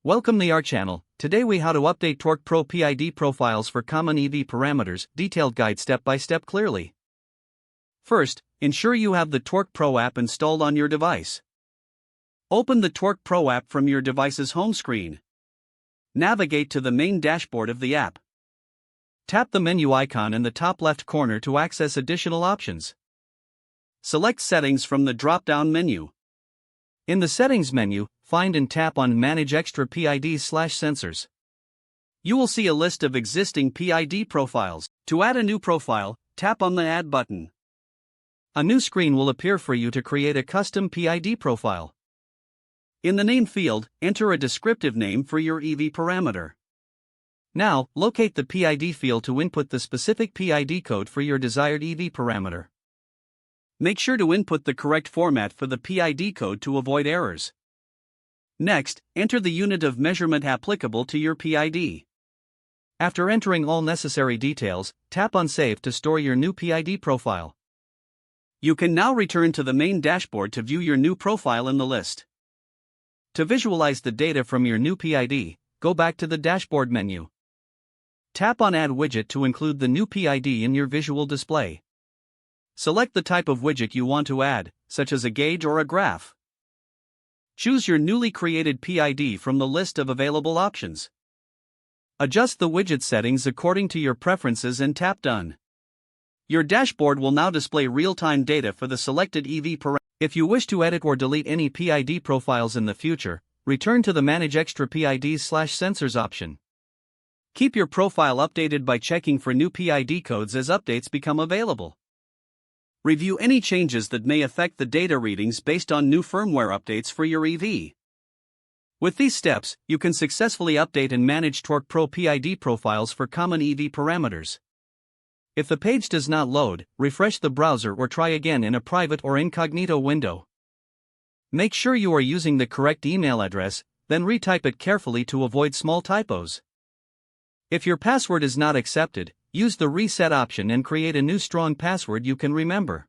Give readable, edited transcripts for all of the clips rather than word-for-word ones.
Welcome to our channel. Today we how to update Torque Pro PID profiles for common EV parameters, detailed guide step by step clearly. First, ensure you have the Torque Pro app installed on your device. Open the Torque Pro app from your device's home screen. Navigate to the main dashboard of the app. Tap the menu icon in the top left corner to access additional options. Select Settings from the drop-down menu. In the Settings menu, find and tap on Manage Extra PIDs/Sensors. You will see a list of existing PID profiles. To add a new profile, tap on the Add button. A new screen will appear for you to create a custom PID profile. In the name field, enter a descriptive name for your EV parameter. Now, locate the PID field to input the specific PID code for your desired EV parameter. Make sure to input the correct format for the PID code to avoid errors. Next, enter the unit of measurement applicable to your PID. After entering all necessary details, tap on Save to store your new PID profile. You can now return to the main dashboard to view your new profile in the list. To visualize the data from your new PID, go back to the dashboard menu. Tap on Add Widget to include the new PID in your visual display. Select the type of widget you want to add, such as a gauge or a graph. Choose your newly created PID from the list of available options. Adjust the widget settings according to your preferences and tap Done. Your dashboard will now display real-time data for the selected EV parameter. If you wish to edit or delete any PID profiles in the future, return to the Manage Extra PIDs/Sensors option. Keep your profile updated by checking for new PID codes as updates become available. Review any changes that may affect the data readings based on new firmware updates for your EV. With these steps, you can successfully update and manage Torque Pro PID profiles for common EV parameters. If the page does not load, refresh the browser or try again in a private or incognito window. Make sure you are using the correct email address, then retype it carefully to avoid small typos. If your password is not accepted, use the Reset option and create a new strong password you can remember.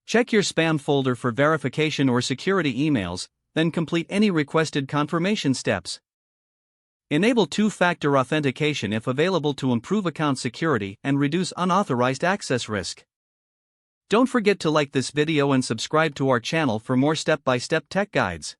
Check your spam folder for verification or security emails, then complete any requested confirmation steps. Enable two-factor authentication if available to improve account security and reduce unauthorized access risk. Don't forget to like this video and subscribe to our channel for more step-by-step tech guides.